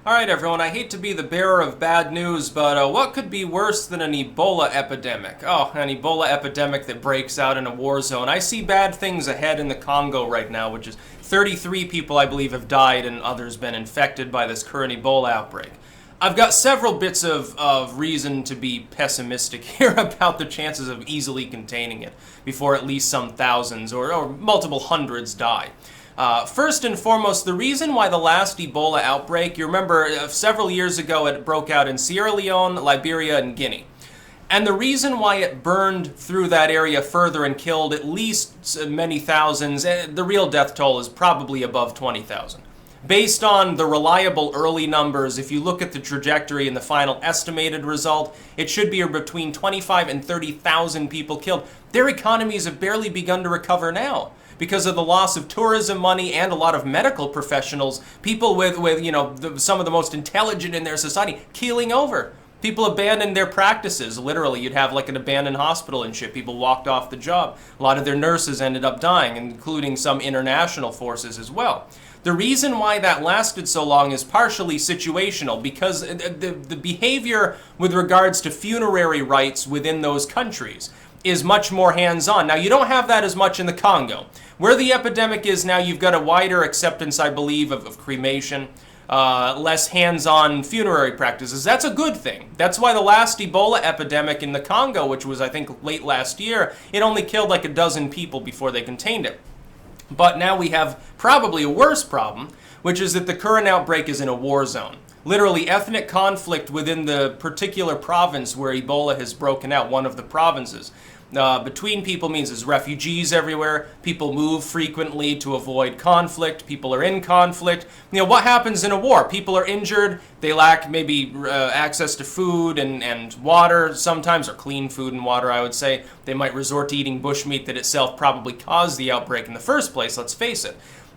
Alright everyone, I hate to be the bearer of bad news, but what could be worse than an Ebola epidemic? Oh, an Ebola epidemic that breaks out in a war zone. I see bad things ahead in the Congo right now, which is 33 people I believe have died and others been infected by this current Ebola outbreak. I've got several bits of reason to be pessimistic here about the chances of easily containing it before at least some thousands or multiple hundreds die. First and foremost, the reason why the last Ebola outbreak, you remember several years ago it broke out in Sierra Leone, Liberia, and Guinea. And the reason why it burned through that area further and killed at least many thousands, the real death toll is probably above 20,000. Based on the reliable early numbers, if you look at the trajectory and the final estimated result, it should be between 25 and 30,000 people killed. Their economies have barely begun to recover now because of the loss of tourism money and a lot of medical professionals, people with some of the most intelligent in their society, keeling over. People abandoned their practices. Literally, you'd have like an abandoned hospital and shit. People walked off the job. A lot of their nurses ended up dying, including some international forces as well. The reason why that lasted so long is partially situational because the behavior with regards to funerary rites within those countries is much more hands-on. Now, you don't have that as much in the Congo. Where the epidemic is now, you've got a wider acceptance, I believe, of cremation, less hands-on funerary practices. That's a good thing. That's why the last Ebola epidemic in the Congo, which was, I think, late last year, it only killed like a dozen people before they contained it. But now we have probably a worse problem, which is that the current outbreak is in a war zone. Literally, ethnic conflict within the particular province where Ebola has broken out, one of the provinces. Between people means there's refugees everywhere, people move frequently to avoid conflict, people are in conflict. You know, what happens in a war? People are injured, they lack maybe access to food and water sometimes, or clean food and water, I would say. They might resort to eating bushmeat that itself probably caused the outbreak in the first place, let's face it.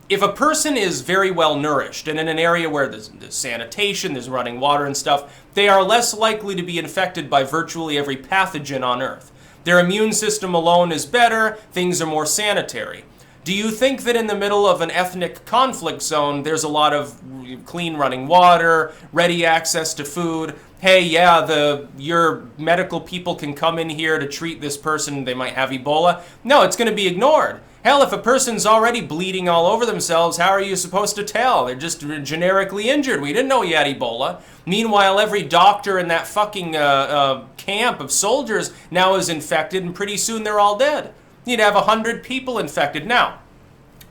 If a person is very well nourished and in an area where there's sanitation, there's running water and stuff, they are less likely to be infected by virtually every pathogen on Earth. Their immune system alone is better, things are more sanitary. Do you think that in the middle of an ethnic conflict zone, there's a lot of clean running water, ready access to food? Hey, yeah, your medical people can come in here to treat this person, they might have Ebola. No, it's going to be ignored. Hell, if a person's already bleeding all over themselves, how are you supposed to tell? They're just generically injured. We didn't know he had Ebola. Meanwhile, every doctor in that fucking camp of soldiers now is infected, and pretty soon they're all dead. You'd have 100 people infected. Now,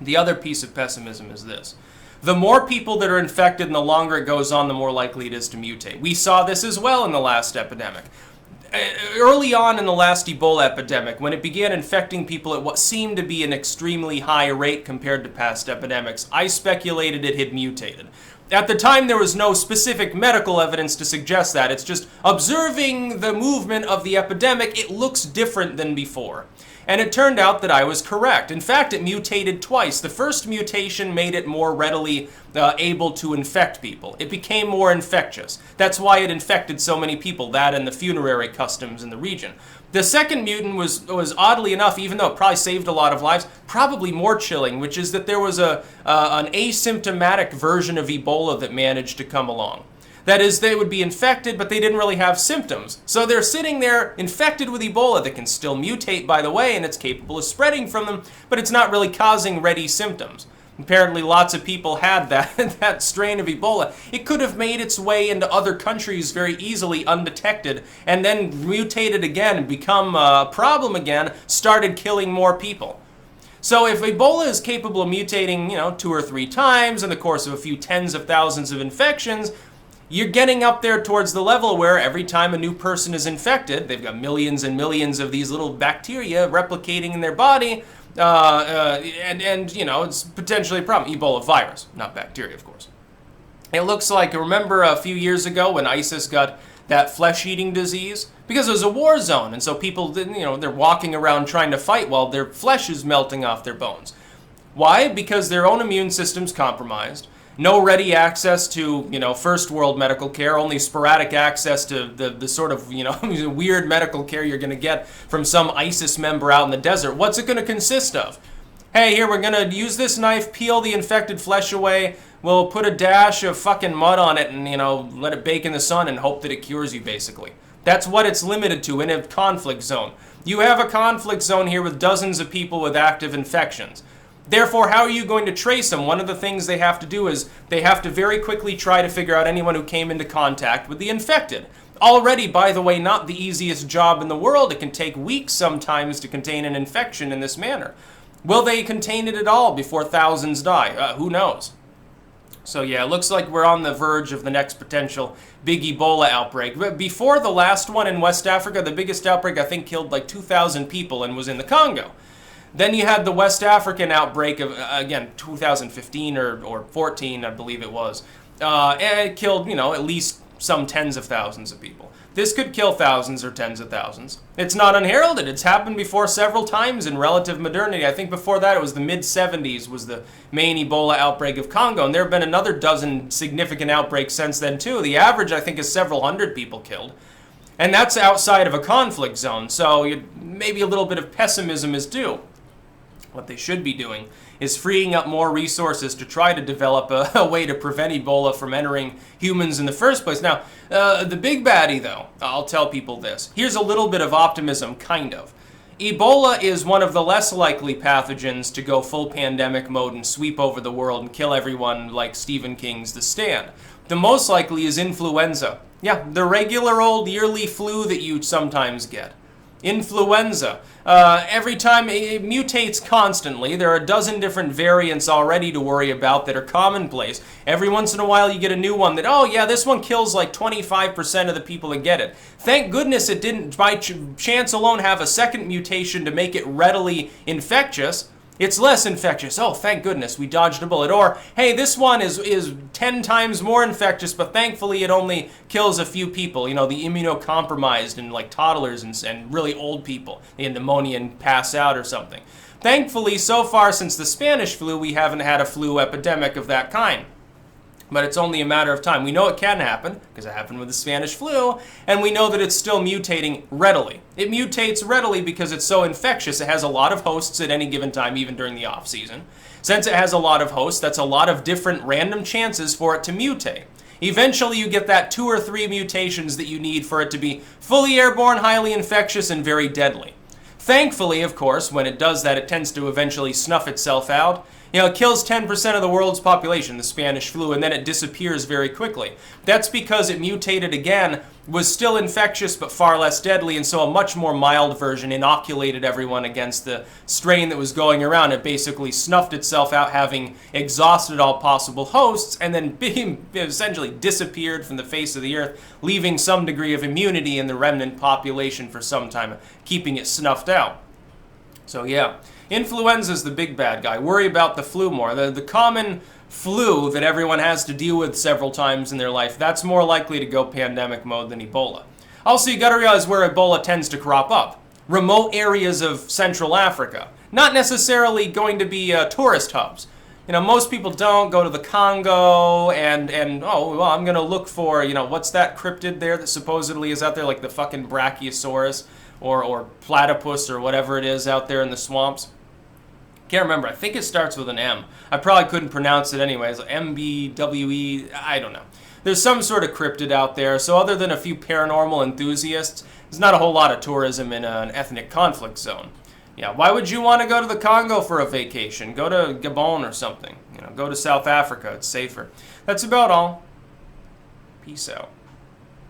the other piece of pessimism is this. The more people that are infected and the longer it goes on, the more likely it is to mutate. We saw this as well in the last epidemic. Early on in the last Ebola epidemic, when it began infecting people at what seemed to be an extremely high rate compared to past epidemics, I speculated it had mutated. At the time, there was no specific medical evidence to suggest that. It's just observing the movement of the epidemic, it looks different than before. And it turned out that I was correct. In fact, it mutated twice. The first mutation made it more readily able to infect people. It became more infectious. That's why it infected so many people, that and the funerary customs in the region. The second mutant was oddly enough, even though it probably saved a lot of lives, probably more chilling, which is that there was an asymptomatic version of Ebola that managed to come along. That is, they would be infected, but they didn't really have symptoms. So they're sitting there infected with Ebola that can still mutate, by the way, and it's capable of spreading from them, but it's not really causing ready symptoms. Apparently lots of people had that strain of Ebola. It could have made its way into other countries very easily undetected, and then mutated again and become a problem again, started killing more people. So if Ebola is capable of mutating, 2 or 3 times in the course of a few tens of thousands of infections, you're getting up there towards the level where every time a new person is infected, they've got millions and millions of these little bacteria replicating in their body, it's potentially a problem. Ebola virus, not bacteria, of course. It looks like, remember a few years ago when ISIS got that flesh-eating disease? Because it was a war zone, and so people, they're walking around trying to fight while their flesh is melting off their bones. Why? Because their own immune system's compromised. No ready access to, first world medical care, only sporadic access to the sort of, weird medical care you're going to get from some ISIS member out in the desert. What's it going to consist of? Hey, here, we're going to use this knife, peel the infected flesh away, Well, put a dash of fucking mud on it and, let it bake in the sun and hope that it cures you, basically. That's what it's limited to in a conflict zone. You have a conflict zone here with dozens of people with active infections. Therefore, how are you going to trace them? One of the things they have to do is they have to very quickly try to figure out anyone who came into contact with the infected. Already, by the way, not the easiest job in the world. It can take weeks sometimes to contain an infection in this manner. Will they contain it at all before thousands die? Who knows? So yeah, it looks like we're on the verge of the next potential big Ebola outbreak. But before the last one in West Africa, the biggest outbreak I think killed like 2,000 people and was in the Congo. Then you had the West African outbreak of, again, 2015 or 14, I believe it was. And it killed, at least some tens of thousands of people. This could kill thousands or tens of thousands. It's not unheralded. It's happened before several times in relative modernity. I think before that it was the mid-70s was the main Ebola outbreak of Congo, and there have been another dozen significant outbreaks since then too. The average, I think, is several hundred people killed. And that's outside of a conflict zone, so maybe a little bit of pessimism is due. What they should be doing is freeing up more resources to try to develop a way to prevent Ebola from entering humans in the first place. Now, the big baddie, though, I'll tell people this. Here's a little bit of optimism, kind of. Ebola is one of the less likely pathogens to go full pandemic mode and sweep over the world and kill everyone like Stephen King's The Stand. The most likely is influenza. Yeah, the regular old yearly flu that you sometimes get. Influenza. Every time it mutates constantly. There are a dozen different variants already to worry about that are commonplace. Every once in a while you get a new one that, oh yeah, this one kills like 25% of the people that get it. Thank goodness it didn't by chance alone have a second mutation to make it readily infectious. It's less infectious. Oh, thank goodness, we dodged a bullet. Or, hey, this one is 10 times more infectious, but thankfully it only kills a few people. The immunocompromised and like toddlers and really old people. They get pneumonia and pass out or something. Thankfully, so far since the Spanish flu, we haven't had a flu epidemic of that kind. But it's only a matter of time. We know it can happen, because it happened with the Spanish flu, and we know that it's still mutating readily. It mutates readily because it's so infectious. It has a lot of hosts at any given time, even during the off-season. Since it has a lot of hosts, that's a lot of different random chances for it to mutate. Eventually, you get that 2 or 3 mutations that you need for it to be fully airborne, highly infectious, and very deadly. Thankfully, of course, when it does that, it tends to eventually snuff itself out. It kills 10% of the world's population, the Spanish flu, and then it disappears very quickly. That's because it mutated again, was still infectious but far less deadly, and so a much more mild version inoculated everyone against the strain that was going around. It basically snuffed itself out, having exhausted all possible hosts, and then essentially disappeared from the face of the earth, leaving some degree of immunity in the remnant population for some time, keeping it snuffed out. So yeah. Influenza is the big bad guy. Worry about the flu more. The common flu that everyone has to deal with several times in their life, that's more likely to go pandemic mode than Ebola. Also, you gotta realize where Ebola tends to crop up. Remote areas of Central Africa. Not necessarily going to be tourist hubs. Most people don't go to the Congo and oh, well, I'm gonna look for, what's that cryptid there that supposedly is out there, like the fucking Brachiosaurus or platypus or whatever it is out there in the swamps. Can't remember. I think it starts with an M. I probably couldn't pronounce it anyways. MBWE, I don't know. There's some sort of cryptid out there, so other than a few paranormal enthusiasts, there's not a whole lot of tourism in an ethnic conflict zone. Yeah, why would you want to go to the Congo for a vacation? Go to Gabon or something. Go to South Africa. It's safer. That's about all. Peace out.